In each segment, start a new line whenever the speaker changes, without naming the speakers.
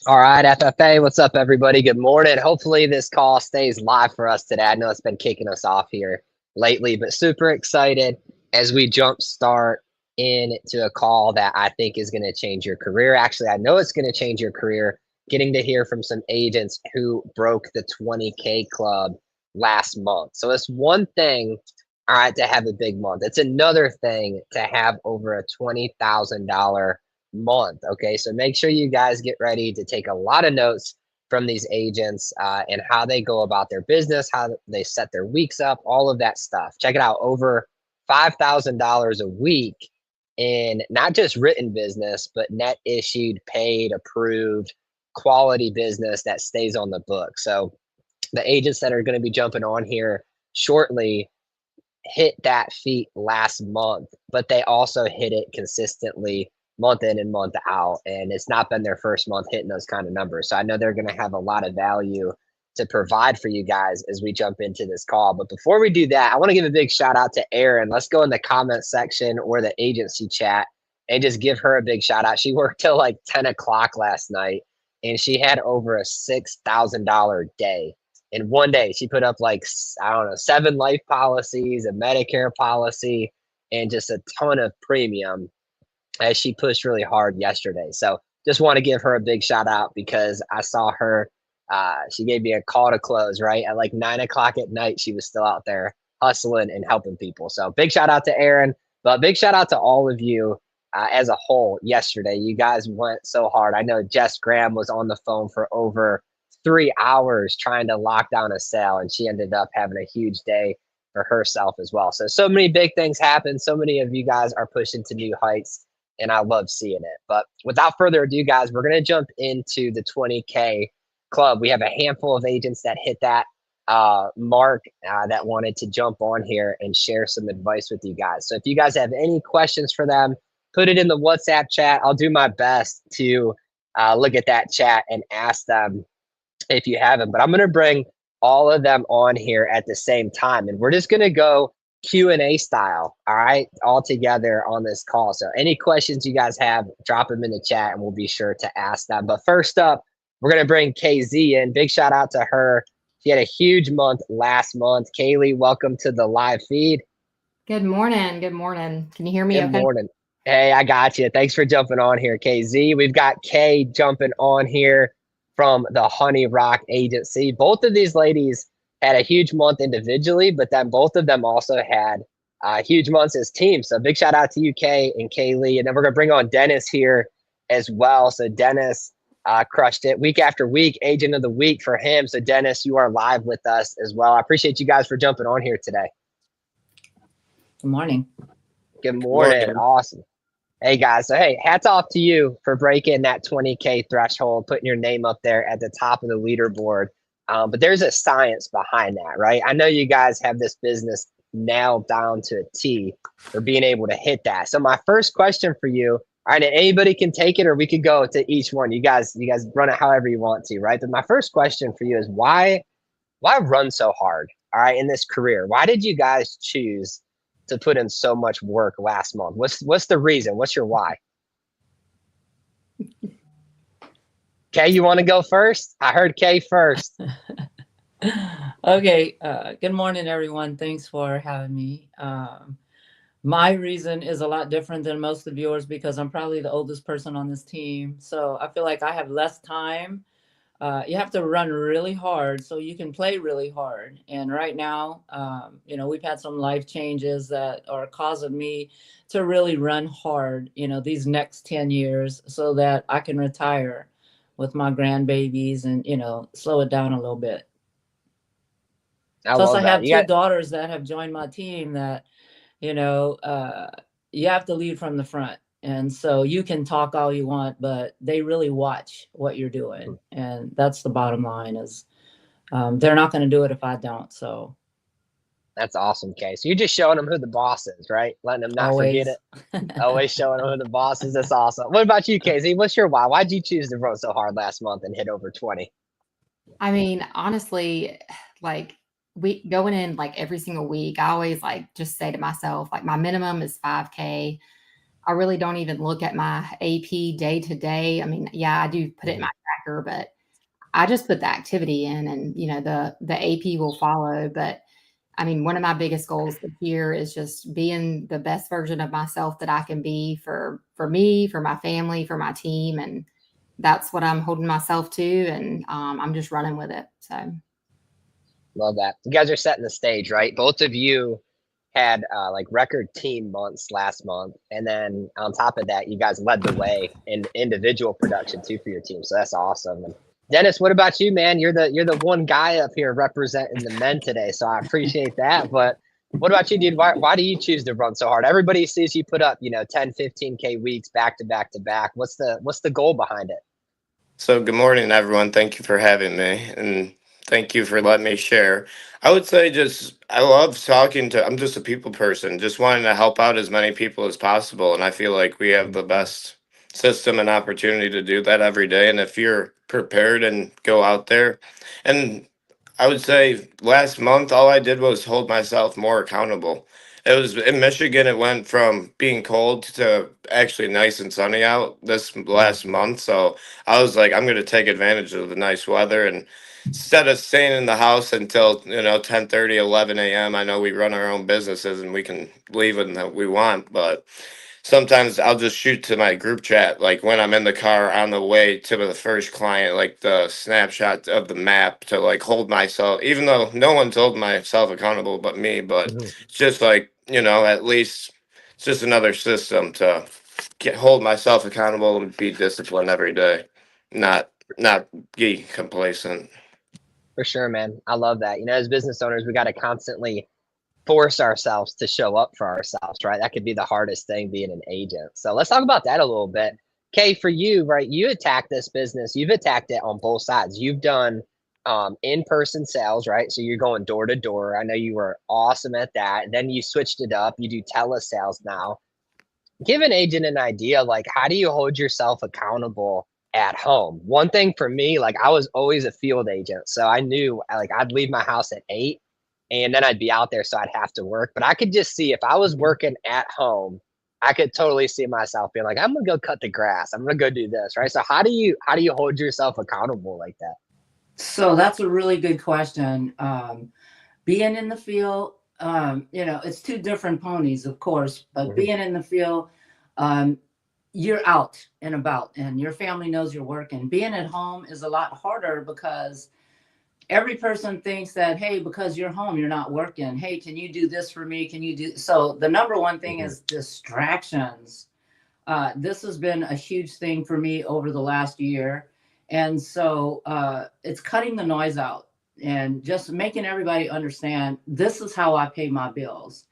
All right, FFA, what's up, everybody? Good morning. Hopefully, this call stays live for us today. I know it's been kicking us off here lately, but super excited as we jump start into a call that I think is going to change your career. Actually, I know it's going to change your career. Getting to hear from some agents who broke the 20K club last month. So it's one thing, all right, to have a big month. It's another thing to have over a $20,000 month. Okay, so make sure you guys get ready to take a lot of notes from these agents and how they go about their business, how they set their weeks up, all of that stuff. Check it out, over $5,000 a week in not just written business, but net issued, paid, approved, quality business that stays on the book. So the agents that are going to be jumping on here shortly hit that feat last month, but they also hit it consistently month in and month out. And it's not been their first month hitting those kind of numbers. So I know they're going to have a lot of value to provide for you guys as we jump into this call. But before we do that, I want to give a big shout out to Erin. Let's go in the comment section or the agency chat and just give her a big shout out. She worked till like 10 o'clock last night and she had over a $6,000 day in one day. She put up like, I don't know, 7 life policies, a Medicare policy, and just a ton of premium as she pushed really hard yesterday. So just want to give her a big shout out because I saw her. She gave me a call to close right at like 9 o'clock at night. She was still out there hustling and helping people. So big shout out to Erin, but big shout out to all of you as a whole yesterday. You guys went so hard. I know Jess Graham was on the phone for over 3 hours trying to lock down a sale, and she ended up having a huge day for herself as well. So many big things happen. So many of you guys are pushing to new heights, and I love seeing it. But without further ado, guys, we're going to jump into the 20K club. We have a handful of agents that hit that mark that wanted to jump on here and share some advice with you guys. So if you guys have any questions for them, put it in the WhatsApp chat. I'll do my best to look at that chat and ask them if you haven't. But I'm going to bring all of them on here at the same time, and we're just going to go Q&A style, all right, all together on this call. So any questions you guys have, drop them in the chat and we'll be sure to ask them. But first up, we're going to bring KZ in. Big shout out to her. She had a huge month last month. Kaylee, welcome to the live feed.
Good morning. Good morning. Can you hear me
Good morning. Hey, I got you. Thanks for jumping on here, KZ. We've got Kay jumping on here from the Honey Rock Agency. Both of these ladies had a huge month individually, but then both of them also had huge months as teams. So big shout out to you, Kay and Kaylee. And then we're going to bring on Dennis here as well. So Dennis crushed it week after week, agent of the week for him. So Dennis, you are live with us as well. I appreciate you guys for jumping on here today.
Good morning.
Good morning. Awesome. Hey guys, so hey, hats off to you for breaking that 20K threshold, putting your name up there at the top of the leaderboard. But there's a science behind that, right? I know you guys have this business nailed down to a T for being able to hit that. So my first question for you, all right, and anybody can take it or we could go to each one. You guys run it however you want to, right? But my first question for you is why run so hard, all right, in this career? Why did you guys choose to put in so much work last month? What's the reason? What's your why? Kay, you want to go first? I heard Kay first.
Okay. Good morning, everyone. Thanks for having me. My reason is a lot different than most of yours because I'm probably the oldest person on this team. So I feel like I have less time. You have to run really hard so you can play really hard. And right now, we've had some life changes that are causing me to really run hard, these next 10 years so that I can retire with my grandbabies and, slow it down a little bit. Plus, I have two daughters that have joined my team that, you have to lead from the front. And so you can talk all you want, but they really watch what you're doing. And that's the bottom line is they're not going to do it if I don't. So
that's awesome, Kay. So you're just showing them who the boss is, right? Letting them not forget it. Always showing them who the boss is. That's awesome. What about you, KZ? What's your why? Why'd you choose to run so hard last month and hit over 20?
I mean, honestly, like we going in like every single week, I always like just say to myself, like my minimum is 5K. I really don't even look at my AP day to day. I mean, yeah, I do put it in my tracker, but I just put the activity in, and the AP will follow. But I mean, one of my biggest goals this year is just being the best version of myself that I can be for me, for my family, for my team, and that's what I'm holding myself to, and I'm just running with it. So
Love that. You guys are setting the stage, right? Both of you had like record team months last month, and then on top of that, you guys led the way in individual production too for your team. So that's awesome. And Dennis, what about you, man? You're the one guy up here representing the men today, so I appreciate that. But what about you, dude? Why do you choose to run so hard? Everybody sees you put up, 10, 15K weeks back to back to back. What's the goal behind it?
So, good morning, everyone. Thank you for having me, and thank you for letting me share. I would say I love talking to, I'm just a people person, just wanting to help out as many people as possible. And I feel like we have the best system and opportunity to do that every day. And if you're prepared and go out there, and I would say last month, all I did was hold myself more accountable. It was in Michigan, it went from being cold to actually nice and sunny out this last month. So I was like, I'm going to take advantage of the nice weather. And instead of staying in the house until, 10:30, 11 a.m., I know we run our own businesses and we can leave when we want. But sometimes I'll just shoot to my group chat, like when I'm in the car on the way to the first client, like the snapshot of the map to like hold myself, even though no one's holding myself accountable but me. But it's just like, at least it's just another system to hold myself accountable and be disciplined every day, not be complacent.
For sure, man. I love that. As business owners, we got to constantly force ourselves to show up for ourselves, right? That could be the hardest thing being an agent. So let's talk about that a little bit. Kay, for you, right? You attack this business. You've attacked it on both sides. You've done in-person sales, right? So you're going door to door. I know you were awesome at that. Then you switched it up. You do telesales now. Give an agent an idea, like how do you hold yourself accountable at home? One thing for me, like I was always a field agent. So I knew like I'd leave my house at 8 and then I'd be out there. So I'd have to work. But I could just see if I was working at home, I could totally see myself being like, I'm gonna go cut the grass. I'm gonna go do this. Right. So how do you hold yourself accountable like that?
So that's a really good question. Being in the field, it's two different ponies, of course, but being in the field, you're out and about and your family knows you're working. Being at home is a lot harder because every person thinks that, hey, because you're home, you're not working. Hey, can you do this for me? Can you do? So the number one thing is distractions. This has been a huge thing for me over the last year. And so it's cutting the noise out and just making everybody understand this is how I pay my bills.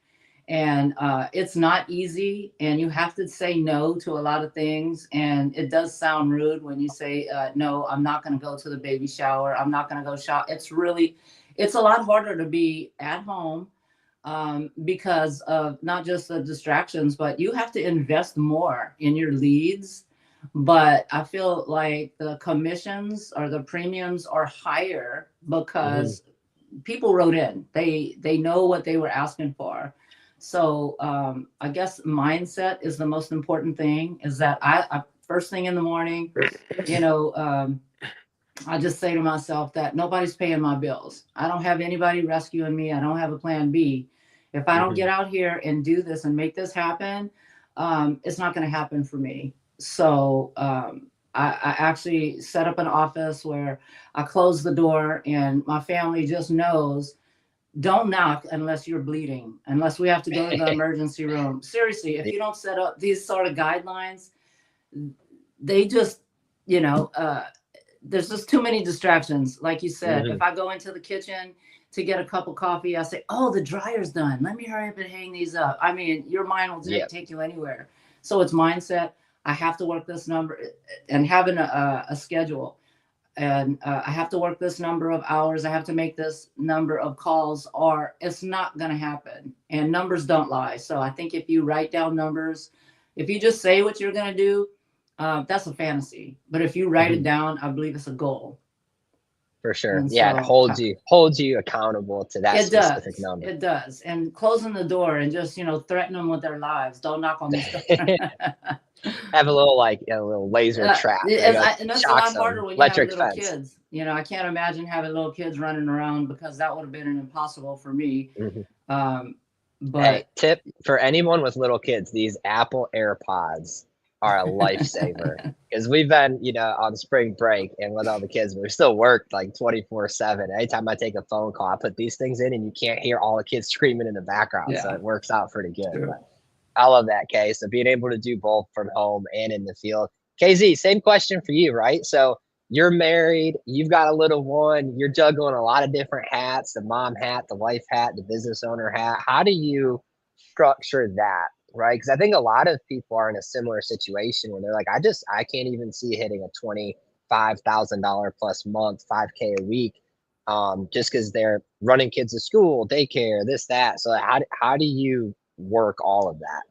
And it's not easy, and you have to say no to a lot of things. And it does sound rude when you say, no, I'm not going to go to the baby shower. I'm not going to go shop. It's a lot harder to be at home because of not just the distractions, but you have to invest more in your leads. But I feel like the commissions or the premiums are higher because people wrote in. They know what they were asking for. So I guess mindset is the most important thing, is that I first thing in the morning, I just say to myself that nobody's paying my bills. I don't have anybody rescuing me. I don't have a plan B. If I don't get out here and do this and make this happen, it's not going to happen for me. So I actually set up an office where I close the door and my family just knows, don't knock unless you're bleeding, unless we have to go to the emergency room. Seriously, if you don't set up these sort of guidelines, they just, there's just too many distractions. Like you said, if I go into the kitchen to get a cup of coffee, I say, oh, the dryer's done. Let me hurry up and hang these up. I mean, your mind will take you anywhere. So it's mindset. I have to work this number and having a schedule. And I have to work this number of hours. I have to make this number of calls, or it's not going to happen. And numbers don't lie. So I think if you write down numbers, if you just say what you're going to do, that's a fantasy. But if you write it down, I believe it's a goal.
For sure.
And
Yeah, it
so
holds you accountable to that
it
specific
does.
number.
It does. And closing the door and just, threaten them with their lives. Don't knock on this door.
Have a little a little laser trap.
And that's a
Shocks
lot
them.
harder when you have
Electric
little
fence.
kids. I can't imagine having little kids running around because that would have been an impossible for me.
Mhm.
Um,
Hey,
but
tip for anyone with little kids, these Apple AirPods are a lifesaver. Because we've been, on spring break and with all the kids, we still work like 24/7. Anytime I take a phone call, I put these things in and you can't hear all the kids screaming in the background. So
yeah,
it works out pretty good.
sure.
But I love that, Kay. So being able to do both from home and in the field. KZ, same question for you, right? So you're married, you've got a little one, you're juggling a lot of different hats, the mom hat, the wife hat, the business owner hat. How do you structure that, right? Because I think a lot of people are in a similar situation where they're like, I can't even see hitting a $25,000 plus month, 5K a week, just because they're running kids to school, daycare, this, that. So how do you work all of that?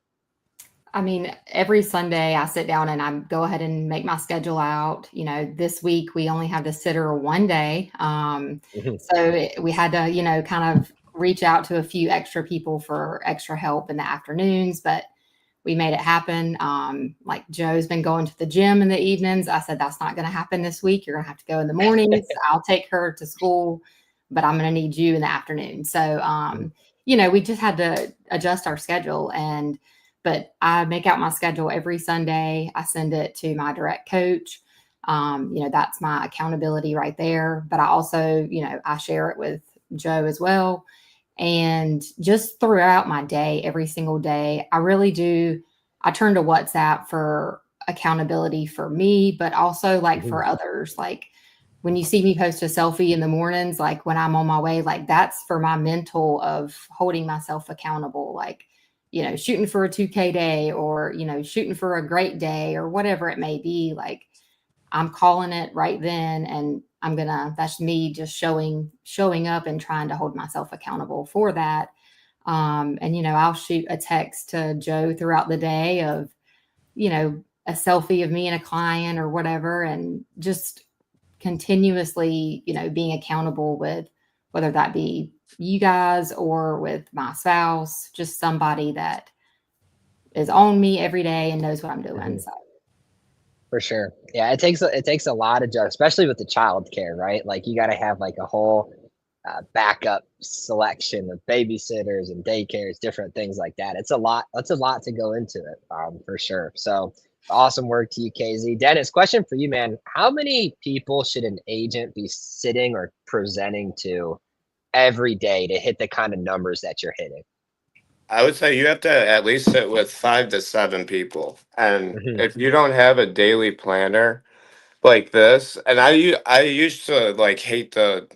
I mean, every Sunday I sit down and I go ahead and make my schedule out. This week we only have the sitter one day.
Mhm.
So we had to, kind of reach out to a few extra people for extra help in the afternoons, but we made it happen. Like Joe's been going to the gym in the evenings. I said, that's not going to happen this week. You're going to have to go in the mornings. I'll take her to school, but I'm going to need you in the afternoon. So, we just had to adjust our schedule but I make out my schedule every Sunday. I send it to my direct coach. That's my accountability right there. But I also, I share it with Joe as well. And just throughout my day, every single day, I really do. I turn to WhatsApp for accountability for me, but also like for others. Like when you see me post a selfie in the mornings, like when I'm on my way, like that's for my mental of holding myself accountable. Like, shooting for a 2K day or, shooting for a great day or whatever it may be. Like I'm calling it right then. And that's me just showing up and trying to hold myself accountable for that. I'll shoot a text to Joe throughout the day of, a selfie of me and a client or whatever, and just continuously, being accountable with whether that be you guys or with my spouse, just somebody that is on me every day and knows what I'm doing. So
For sure. Yeah, it takes a lot of especially with the childcare, right? Like you got to have like a whole backup selection of babysitters and daycares, different things like that. It's a lot. That's a lot to go into it, for sure. So awesome work to you, KZ. Dennis, question for you, man. How many people should an agent be sitting or presenting to every day to hit the kind of numbers that you're hitting?
I would say you have to at least sit with 5 to 7 people. And
Mhm.
if you don't have a daily planner like this, and I used to like hate the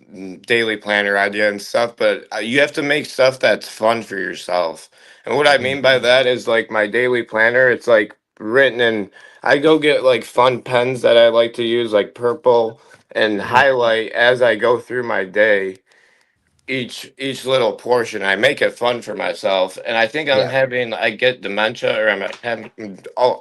daily planner idea and stuff, but you have to make stuff that's fun for yourself. And what I
Mhm.
mean by that is like my daily planner, it's like written in, I go get like fun pens that I like to use, like purple, and
Mhm.
highlight as I go through my day each little portion. I make it fun for myself, and I think
Yeah.
I get dementia or I'm having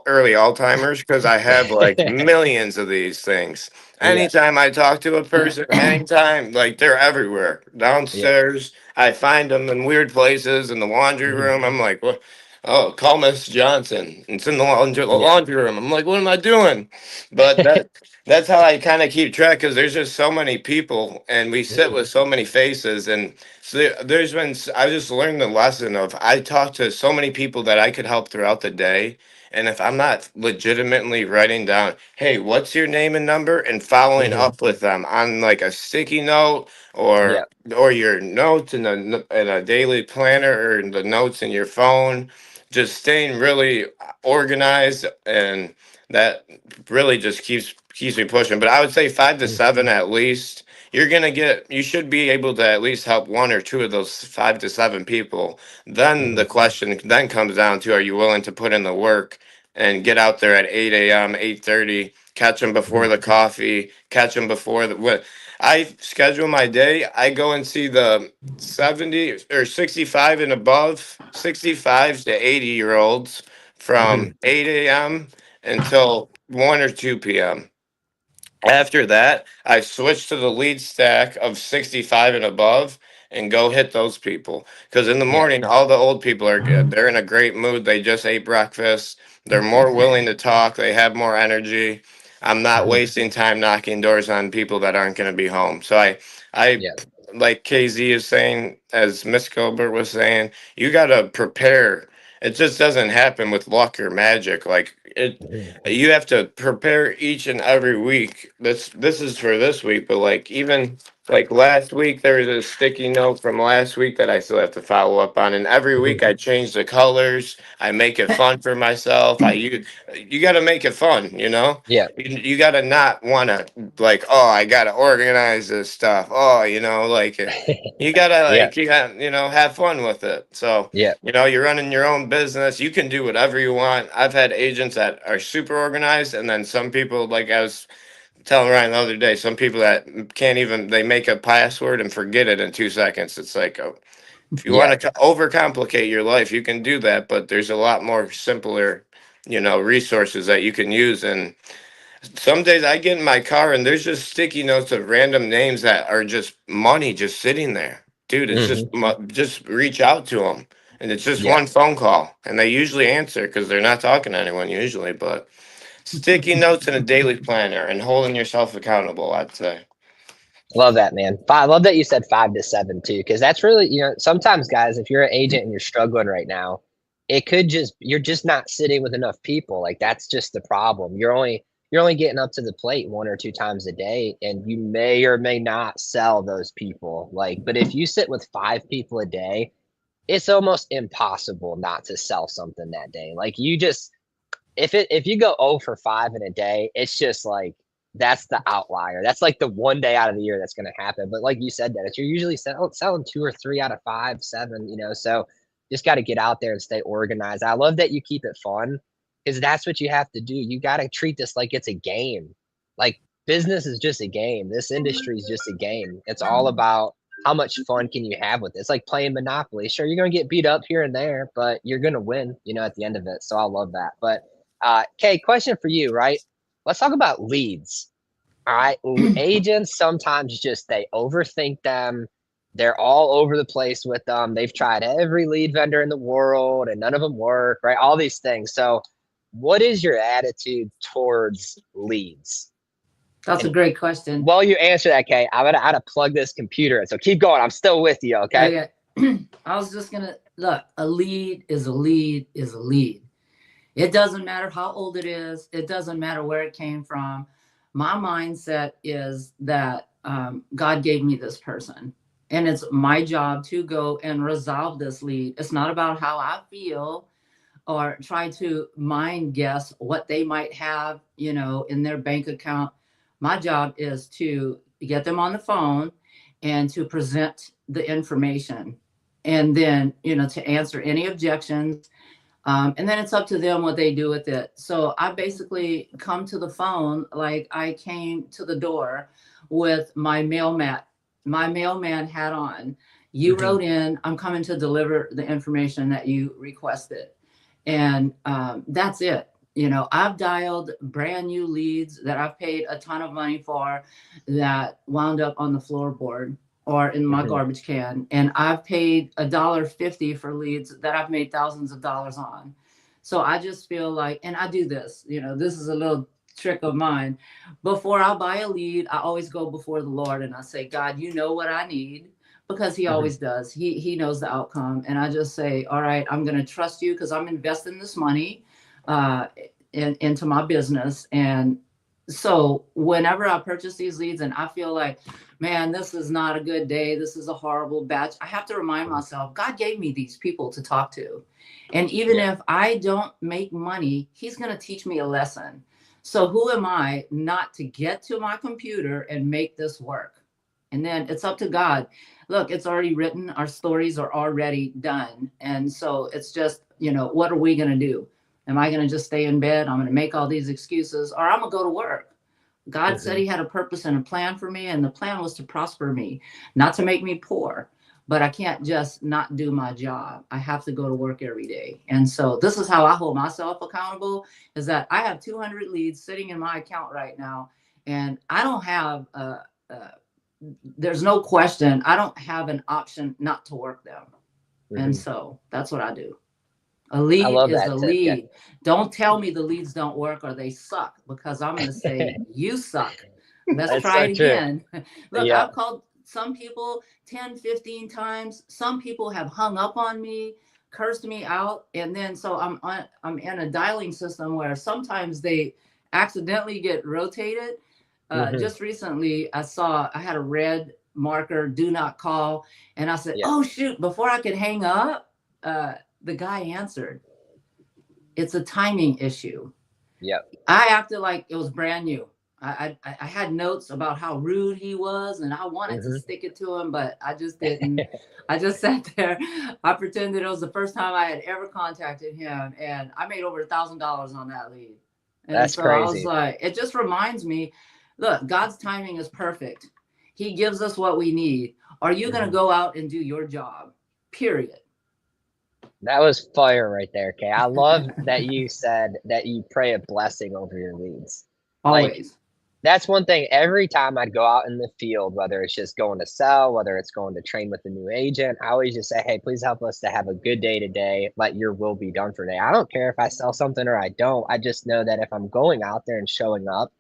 early Alzheimer's because I have like millions of these things.
Yeah.
Anytime I talk to a person, anytime, like they're everywhere
Yeah.
downstairs. I find them in weird places in the laundry
Mhm.
room. I'm like, what? Oh, call Miss Johnson. It's in the
Yeah.
laundry room. I'm like, what am I doing? But that's how I kind of keep track because there's just so many people and we sit
Mhm.
with so many faces. And so there's been, I just learned the lesson of I talk to so many people that I could help throughout the day. And if I'm not legitimately writing down, hey, what's your name and number, and following
Mhm.
up with them on like a sticky note
Yeah.
or your notes in a daily planner or the notes in your phone, just staying really organized, and that really just keeps me pushing. But I would say 5 to 7 at least. You should be able to at least help 1 or 2 of those 5 to 7 people. Then the
Mhm.
question then comes down to, are you willing to put in the work and get out there at 8 a.m., 8:30, catch them before
Mhm.
the coffee, catch them before the what I schedule my day. I go and see the 70 or 65 and above, 65 to 80-year olds
Mhm.
from 8 a.m. until 1 or 2 p.m. After that, I switched to the lead stack of 65 and above and go hit those people. Because in the
Yeah.
morning, all the old people are good. They're in a great mood. They just ate breakfast. They're more willing to talk. They have more energy. I'm not
Mhm.
wasting time knocking doors on people that aren't going to be home. So I,
Yeah.
like KZ is saying, as Miss Gilbert was saying, you got to prepare. It just doesn't happen with luck or magic. Like it,
Mhm.
you have to prepare each and every week. This is for this week, but like even like last week there was a sticky note from last week that I still have to follow up on. And every week I change the colors. I make it fun for myself. You got to make it fun, you know?
Yeah.
You got to not want to like, oh, I got to organize this stuff. Oh, you know, like you got to
Yeah.
like you got, you know, have fun with it. So
Yeah.
you know, you're running your own business. You can do whatever you want. I've had agents that are super organized, and then some people, like I was telling Ryan the other day, some people that can't even, they make a password and forget it in 2 seconds. It's like, oh, if you
Yeah.
want to overcomplicate your life, you can do that, but there's a lot more simpler, you know, resources that you can use. And some days I get in my car and there's just sticky notes of random names that are just money just sitting there. Dude, it's just
Hmm.
just reach out to them. And it's just
Yeah.
one phone call. And they usually answer because they're not talking to anyone usually. But sticky notes in a daily planner and holding yourself accountable, I'd say.
Love that, man. I love that you said 5 to 7 too, because that's really, sometimes guys, if you're an agent and you're struggling right now, it could just, you're just not sitting with enough people. Like that's just the problem. You're only getting up to the plate 1 or 2 times a day, and you may or may not sell those people. Like, but if you sit with 5 people a day, it's almost impossible not to sell something that day. Like you just, if you go 0 for 5 in a day, it's just like that's the outlier. That's like the one day out of the year that's going to happen. But like you said, Dennis, you're usually selling 2 or 3 out of 5, 7. So just got to get out there and stay organized. I love that you keep it fun because that's what you have to do. You got to treat this like it's a game. Like business is just a game. This industry is just a game. It's all about how much fun can you have with it. It's like playing Monopoly. Sure, you're going to get beat up here and there, but you're going to win, at the end of it. So I love that. But Kay, question for you, right? Let's talk about leads. All right. Agents sometimes just they overthink them. They're all over the place with them. They've tried every lead vendor in the world and none of them work, right? All these things. So, what is your attitude towards leads?
That's a
And
great question.
while you answer that, Kay, I'm gonna plug this computer in. So keep going. I'm still with you. Okay.
Okay. I was just gonna look, a lead is a lead is a lead. It doesn't matter how old it is, it doesn't matter where it came from. My mindset is that God gave me this person, and it's my job to go and resolve this lead. It's not about how I feel or try to mind guess what they might have, in their bank account. My job is to get them on the phone and to present the information, and then, to answer any objections. And then it's up to them what they do with it. So I basically come to the phone like I came to the door with my mailman hat on. You
Mhm.
wrote in, I'm coming to deliver the information that you requested. And that's it. I've dialed brand new leads that I've paid a ton of money for that wound up on the floorboard or in my
Mhm.
garbage can. And I've paid $1.50 for leads that I've made thousands of dollars on. So I just feel like, and I do this, this is a little trick of mine. Before I buy a lead, I always go before the Lord and I say, God, you know what I need, because he
Mhm.
always does. He knows the outcome. And I just say, all right, I'm going to trust you because I'm investing this money uh, into my business. And so whenever I purchase these leads and I feel like, man, this is not a good day, this is a horrible batch, I have to remind myself, God gave me these people to talk to. And even
Yeah.
if I don't make money, he's going to teach me a lesson. So who am I not to get to my computer and make this work? And then it's up to God. Look, it's already written. Our stories are already done. And so it's just, what are we going to do? Am I going to just stay in bed? I'm going to make all these excuses, or I'm going to go to work. God said
Mhm.
he had a purpose and a plan for me, and the plan was to prosper me, not to make me poor. But I can't just not do my job. I have to go to work every day. And so this is how I hold myself accountable, is that I have 200 leads sitting in my account right now. And I don't have, there's no question, I don't have an option not to work them. And so that's what I do. A lead
love
is
that
a
tip, yeah.
lead. Don't tell me the leads don't work or they suck, because I'm going to say you suck. Let's
That's
try
so
it
true.
again. Look,
Yeah.
I've called some people 10, 15 times. Some people have hung up on me, cursed me out. And then so I'm in a dialing system where sometimes they accidentally get rotated. Just recently, I had a red marker, do not call. And I said,
Yeah.
oh, shoot, before I could hang up, the guy answered. It's a timing issue.
Yep.
I acted like it was brand new. I had notes about how rude he was, and I wanted to stick it to him, but I just didn't. I just sat there. I pretended it was the first time I had ever contacted him, and I made over $1,000 on that lead. And
That's
so
crazy.
I was like, it just reminds me, look, God's timing is perfect. He gives us what we need. Are you going to go out and do your job? Period.
That was fire right there, Kay. I love that you said that you pray a blessing over your leads.
Always.
Like, that's one thing. Every time I'd go out in the field, whether it's just going to sell, whether it's going to train with a new agent, I always just say, hey, please help us to have a good day today. Let your will be done for today. I don't care if I sell something or I don't. I just know that if I'm going out there and showing up,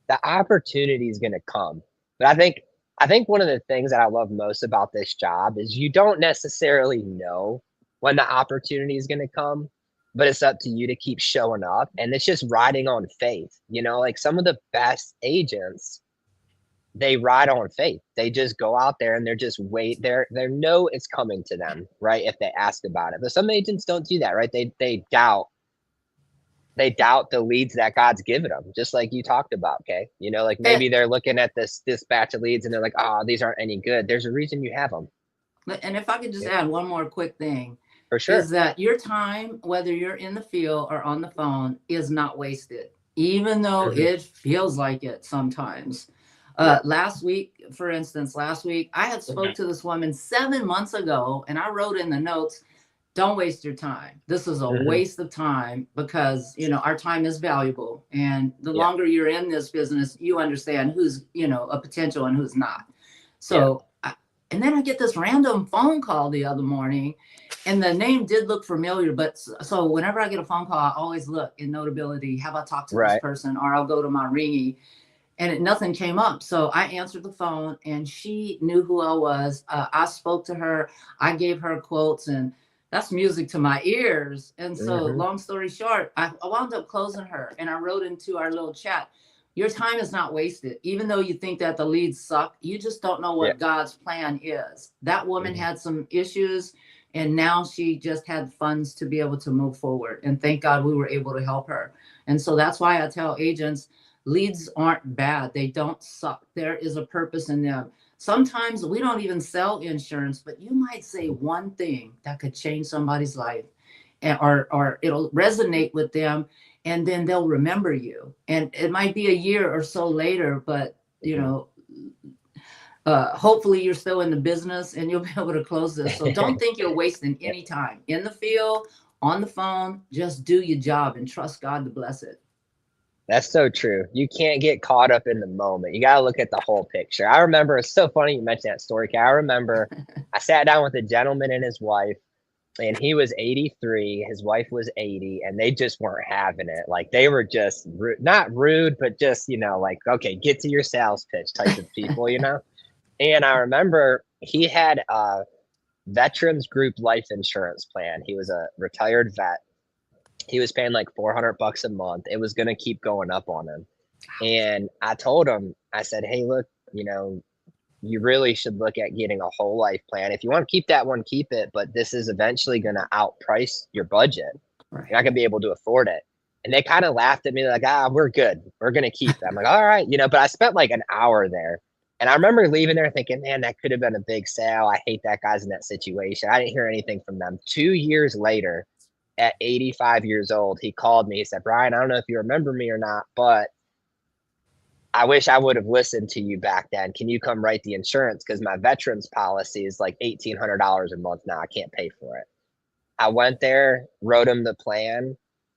the opportunity is going to come. But I think one of the things that I love most about this job is you don't necessarily know when the opportunity is going to come, but it's up to you to keep showing up. And it's just riding on faith. You know, like some of the best agents, they ride on faith. They just go out there and they're just wait. They know it's coming to them, right? If they ask about it. But some agents don't do that, right? They doubt the leads that God's given them, just like you talked about, Kay. You know, like maybe they're looking at this batch of leads and they're like, oh, these aren't any good. There's a reason you have them.
And if I could just add one more quick thing,
For sure.
is that your time, whether you're in the field or on the phone, is not wasted, even though it feels like it sometimes. Last week, for instance, I had spoke to this woman 7 months ago, and I wrote in the notes, don't waste your time. This is a waste of time, because, you know, our time is valuable. And the longer you're in this business, you understand who's, you know, a potential and who's not. So, and then I get this random phone call the other morning, and the name did look familiar. But so whenever I get a phone call, I always look in Notability. Have I talked to this person? Or I'll go to my ringy, and nothing came up. So I answered the phone, and she knew who I was. I spoke to her. I gave her quotes, and that's music to my ears. And so long story short, I wound up closing her, and I wrote into our little chat, your time is not wasted. Even though you think that the leads suck, you just don't know what God's plan is. That woman had some issues, and now she just had funds to be able to move forward. And thank God we were able to help her. And so that's why I tell agents, leads aren't bad. They don't suck. There is a purpose in them. Sometimes we don't even sell insurance, but you might say one thing that could change somebody's life, or it'll resonate with them, and then they'll remember you. And it might be a year or so later, but you know, hopefully you're still in the business and you'll be able to close this. So don't think you're wasting any time in the field, on the phone. Just do your job and trust God to bless it.
That's so true. You can't get caught up in the moment. You got to look at the whole picture. I remember, it's so funny you mentioned that story, Kay. I remember I sat down with a gentleman and his wife, and he was 83, his wife was 80, and they just weren't having it. Like, they were just not rude, but just, you know, like, okay, get to your sales pitch type of people, you know? And I remember he had a veterans group life insurance plan. He was a retired vet. He was paying like $400 a month. It was going to keep going up on him. And I told him, I said, hey, look, you know, you really should look at getting a whole life plan. If you want to keep that one, keep it. But this is eventually going to outprice your budget. You're not going to be able to afford it. And they kind of laughed at me like, we're good. We're going to keep it. I'm like, all right. You know, but I spent like an hour there. And I remember leaving there thinking, man, that could have been a big sale. I hate that guy's in that situation. I didn't hear anything from them. 2 years later, at 85 years old, he called me. He said, Brian, I don't know if you remember me or not, but I wish I would have listened to you back then. Can you come write the insurance? Because my veterans policy is like $1,800 a month now. I can't pay for it. I went there, wrote him the plan.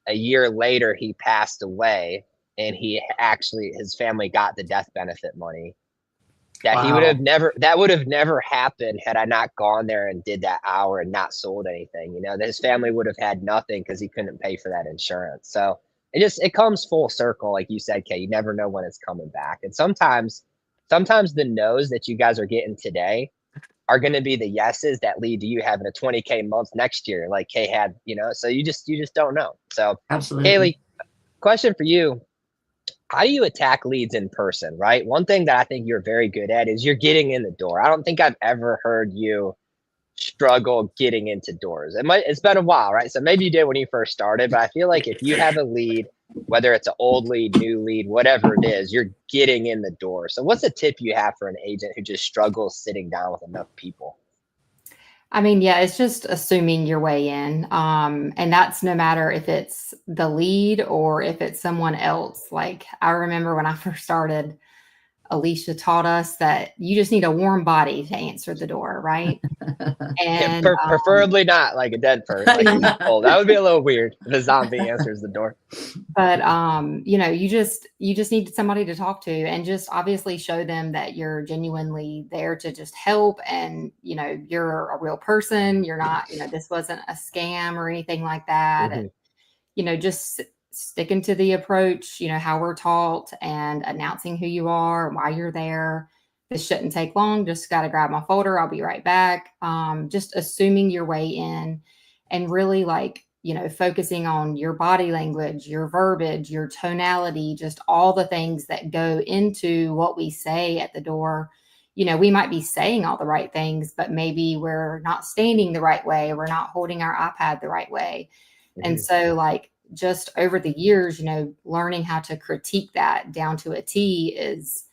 A year later, he passed away. and his family got the death benefit money. That he would
Wow.
have never that would have never happened had I not gone there and did that hour and not sold anything. That his family would have had nothing because he couldn't pay for that insurance. So it comes full circle, like you said, Kay. You never know when it's coming back. And sometimes the no's that you guys are getting today are going to be the yeses that lead to you having a 20K month next year, like Kay had. So you just don't know. So
Absolutely.
Kaylee, question for you. How do you attack leads in person, right? One thing that I think you're very good at is you're getting in the door. I don't think I've ever heard you struggle getting into doors. It's been a while, right? So maybe you did when you first started, but I feel like if you have a lead, whether it's an old lead, new lead, whatever it is, you're getting in the door. So what's a tip you have for an agent who just struggles sitting down with enough people?
I mean, yeah, it's just assuming your way in. And that's no matter if it's the lead or if it's someone else. Like I remember when I first started, Alicia taught us that you just need a warm body to answer the door, right? And
Preferably not like a dead person, like cold. That would be a little weird if a zombie answers the door.
but you just need somebody to talk to and just obviously show them that you're genuinely there to just help, and you're a real person. You're not, this wasn't a scam or anything like that.
Mhm.
And just sticking to the approach, how we're taught, and announcing who you are and why you're there. This shouldn't take long. Just got to grab my folder. I'll be right back. Just assuming your way in, and really focusing on your body language, your verbiage, your tonality, just all the things that go into what we say at the door. We might be saying all the right things, but maybe we're not standing the right way. We're not holding our iPad the right way. And so just over the years, learning how to critique that down to a T is,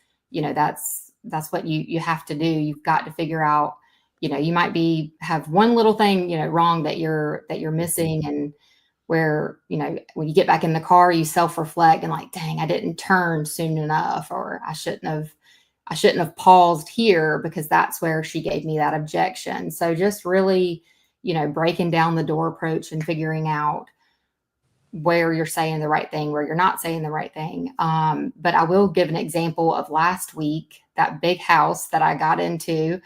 that's what you have to do. You've got to figure out, you might have one little thing, wrong that you're missing. And where, when you get back in the car, you self-reflect and like, dang, I didn't turn soon enough, or I shouldn't have paused here because that's where she gave me that objection. So just really, breaking down the door approach and figuring out where you're saying the right thing, where you're not saying the right thing. But I will give an example of last week, that big house that I got into.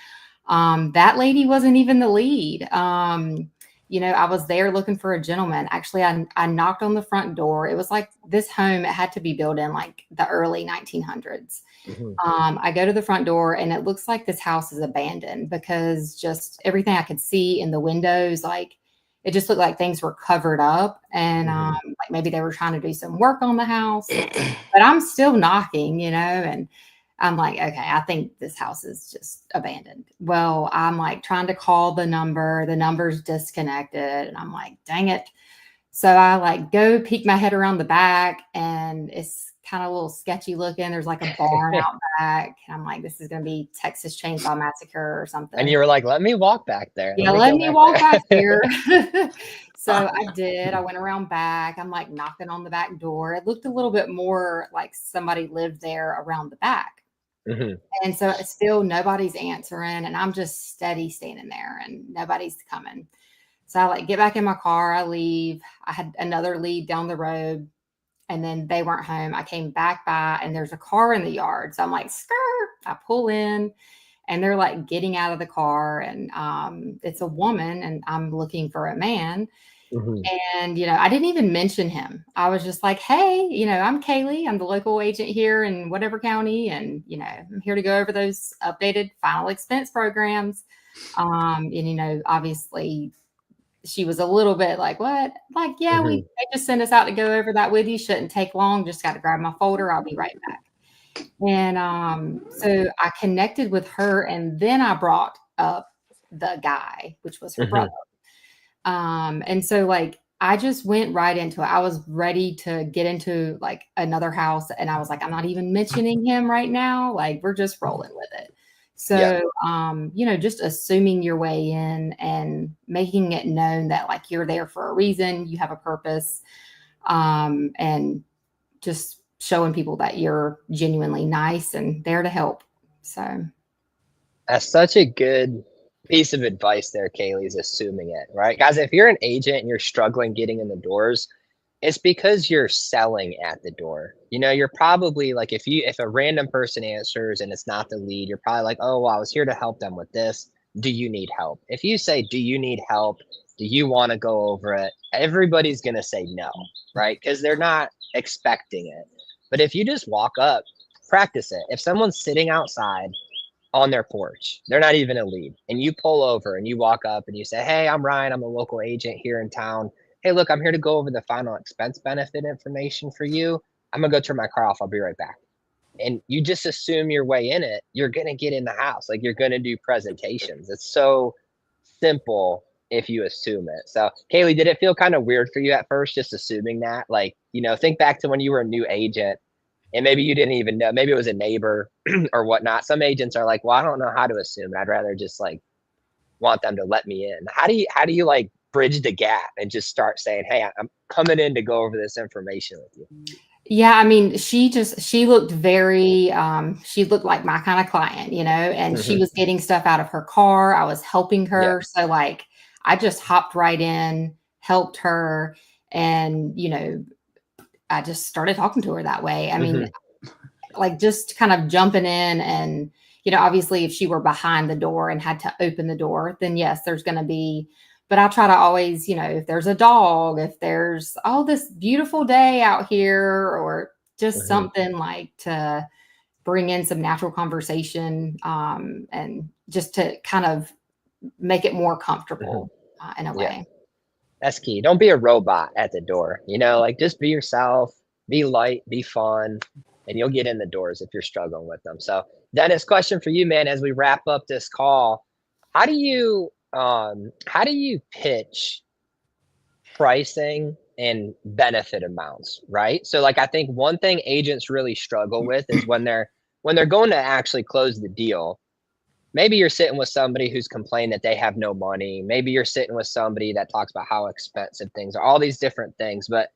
That lady wasn't even the lead. I was there looking for a gentleman. Actually, I knocked on the front door. It was like this home, it had to be built in like the early 1900s. I go to the front door and it looks like this house is abandoned because just everything I could see in the windows, it just looked like things were covered up, and like maybe they were trying to do some work on the house. But I'm still knocking, and I'm like, okay, I think this house is just abandoned. Well, I'm like trying to call the number's disconnected, and I'm like, dang it. So I go peek my head around the back, and it's kind of a little sketchy looking. There's like a barn out back. And I'm like, this is going to be Texas Chainsaw Massacre or something.
And you were like, let me walk back there.
Yeah, let me walk back here. So I did. I went around back. I'm like knocking on the back door. It looked a little bit more like somebody lived there around the back. And so it's still nobody's answering. And I'm just steady standing there and nobody's coming. So I get back in my car. I leave. I had another lead down the road. And then they weren't home. I came back by and there's a car in the yard. So I'm like, skirt. I pull in and they're getting out of the car. And it's a woman and I'm looking for a man. And, I didn't even mention him. I was just like, hey, I'm Kaylee. I'm the local agent here in whatever county. And, I'm here to go over those updated final expense programs. And, obviously, she was a little bit like, what? Like, yeah, they just sent us out to go over that with you. Shouldn't take long. Just got to grab my folder. I'll be right back. And so I connected with her, and then I brought up the guy, which was her brother. And so I just went right into it. I was ready to get into another house, and I was like, I'm not even mentioning him right now. We're just rolling with it. So, just assuming your way in and making it known that you're there for a reason, you have a purpose, and just showing people that you're genuinely nice and there to help. So
that's such a good piece of advice there, Kaylee, is assuming it, right? Guys, if you're an agent and you're struggling getting in the doors, It's because you're selling at the door. You know, you're probably like, if a random person answers and it's not the lead, you're probably like, oh, well, I was here to help them with this. Do you need help? If you say, do you need help? Do you want to go over it? Everybody's going to say no, right? Because they're not expecting it. But if you just walk up, practice it. If someone's sitting outside on their porch, they're not even a lead, and you pull over and you walk up and you say, hey, I'm Ryan. I'm a local agent here in town. Hey, look, I'm here to go over the final expense benefit information for you. I'm going to go turn my car off. I'll be right back. And you just assume your way in it. You're going to get in the house. Like, you're going to do presentations. It's so simple if you assume it. So, Kaylee, did it feel kind of weird for you at first, just assuming that? Like, you know, think back to when you were a new agent and maybe you didn't even know, maybe it was a neighbor or whatnot. Some agents are like, well, I don't know how to assume. I'd rather just like want them to let me in. How do you like bridge the gap and just start saying, hey, I'm coming in to go over this information with you?
Yeah, I mean, she looked very, she looked like my kind of client, you know, and she was getting stuff out of her car. I was helping her. So like, I just hopped right in, helped her, and, you know, I just started talking to her that way. I mean, like just kind of jumping in and, you know, obviously if she were behind the door and had to open the door, then yes, there's going to be, but I try to always, you know, if there's a dog, if there's, oh, this beautiful day out here, or just something like to bring in some natural conversation, and just to kind of make it more comfortable in a way.
That's key. Don't be a robot at the door, you know, like just be yourself, be light, be fun, and you'll get in the doors if you're struggling with them. So Dennis, question for you, man, as we wrap up this call, how do you pitch pricing and benefit amounts, right? So like, I think one thing agents really struggle with is when they're going to actually close the deal. Maybe you're sitting with somebody who's complained that they have no money. Maybe you're sitting with somebody that talks about how expensive things are, all these different things. But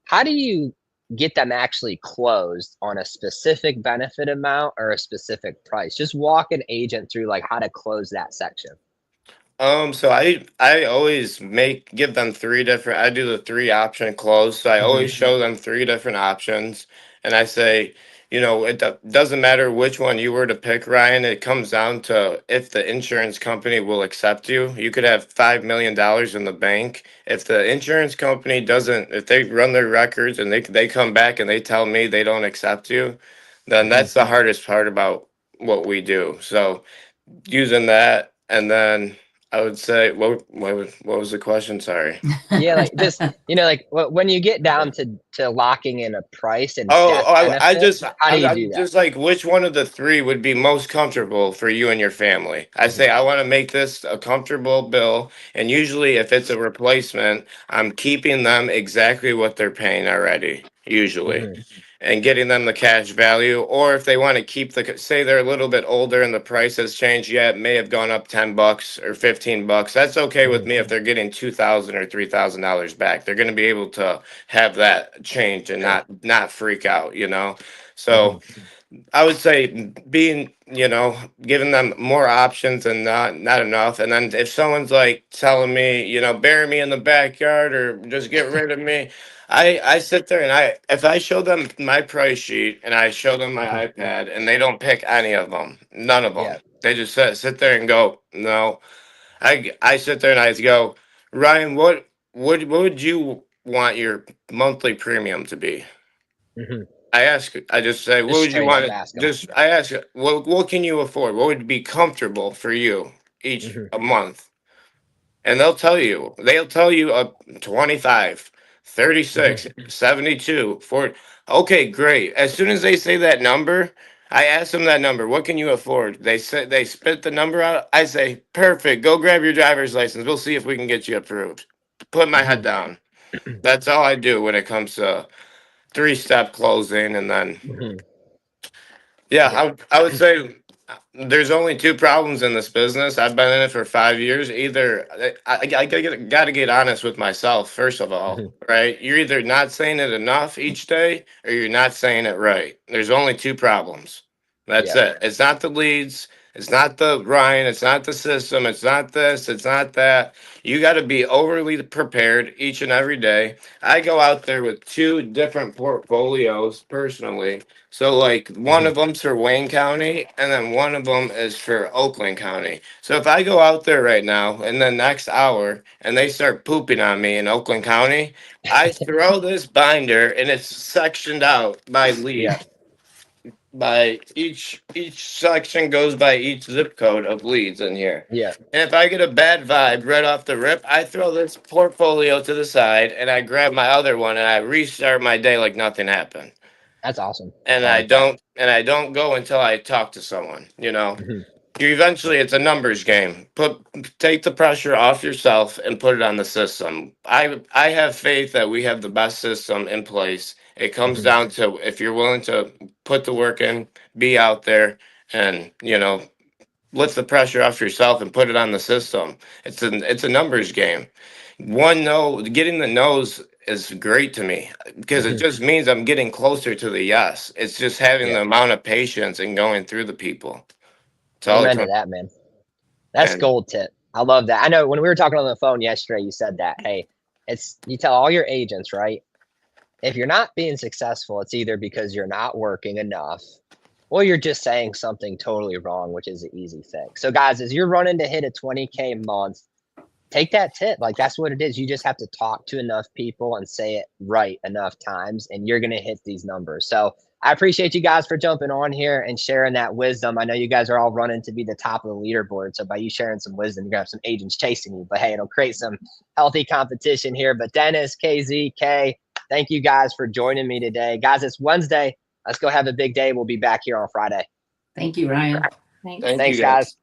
how do you get them actually closed on a specific benefit amount or a specific price? Just walk an agent through like how to close that section.
So I always give them I do the 3 option close. So I always show them 3 different options, and I say, you know, it doesn't matter which one you were to pick, Ryan. It comes down to if the insurance company will accept you. You could have $5 million in the bank. If the insurance company doesn't, if they run their records and they come back and they tell me they don't accept you, then that's the hardest part about what we do. So using that, and then I would say, what was the question? Sorry.
Yeah, like just, you know, like when you get down to locking in a price and
I just
how do you do that?
Just like, which one of the 3 would be most comfortable for you and your family? I say I want to make this a comfortable bill, and usually if it's a replacement, I'm keeping them exactly what they're paying already, usually. And getting them the cash value, or if they want to keep say they're a little bit older and the price has changed, it may have gone up $10 or $15. That's okay with me if they're getting $2,000 or $3,000 back. They're going to be able to have that change and not freak out, you know. So I would say being, you know, giving them more options and not enough. And then if someone's like telling me, you know, bury me in the backyard or just get rid of me, I sit there and if I show them my price sheet and I show them my iPad and they don't pick any of them, none of them, they just sit there and go, no. I sit there and I go, Ryan, what would you want your monthly premium to be? I just say, what would you want? I ask, what can you afford? What would be comfortable for you each a month? And they'll tell you 25, 36, 72, 40. Okay, great. As soon as they say that number, I ask them that number. What can you afford? They spit the number out. I say, perfect. Go grab your driver's license. We'll see if we can get you approved. Put my head down. That's all I do when it comes to 3-step closing. And then, I would say there's only 2 problems in this business. I've been in it for 5 years. Either I got to get honest with myself, first of all, right? You're either not saying it enough each day or you're not saying it right. There's only 2 problems. That's it. It's not the leads. It's not the Ryan, it's not the system, it's not this, it's not that. You got to be overly prepared each and every day. I go out there with 2 different portfolios personally. So like one of them's for Wayne County and then one of them is for Oakland County. So if I go out there right now in the next hour and they start pooping on me in Oakland County, I throw this binder and it's sectioned out by lead.
Yeah.
By each section goes by each zip code of leads in here.
Yeah.
And if I get a bad vibe right off the rip, I throw this portfolio to the side and I grab my other one and I restart my day like nothing happened.
That's awesome.
And I don't go until I talk to someone, you know.
Mhm.
You eventually it's a numbers game. Take the pressure off yourself and put it on the system. I have faith that we have the best system in place. It comes down to if you're willing to put the work in, be out there and, you know, lift the pressure off yourself and put it on the system. It's a numbers game. Getting the no's is great to me because it just means I'm getting closer to the yes. It's just having the amount of patience and going through the people.
Amen to that, man. That's gold tip. I love that. I know when we were talking on the phone yesterday, you said that, hey, you tell all your agents, right? If you're not being successful, it's either because you're not working enough or you're just saying something totally wrong, which is an easy fix. So guys, as you're running to hit a 20K month, take that tip. Like that's what it is. You just have to talk to enough people and say it right enough times and you're going to hit these numbers. So I appreciate you guys for jumping on here and sharing that wisdom. I know you guys are all running to be the top of the leaderboard. So by you sharing some wisdom, you're going to have some agents chasing you. But hey, it'll create some healthy competition here. But Dennis, KZ, Kay, thank you guys for joining me today. Guys, it's Wednesday. Let's go have a big day. We'll be back here on Friday.
Thank you, Ryan.
Thanks.
Thank
Thanks,
you, guys.
guys.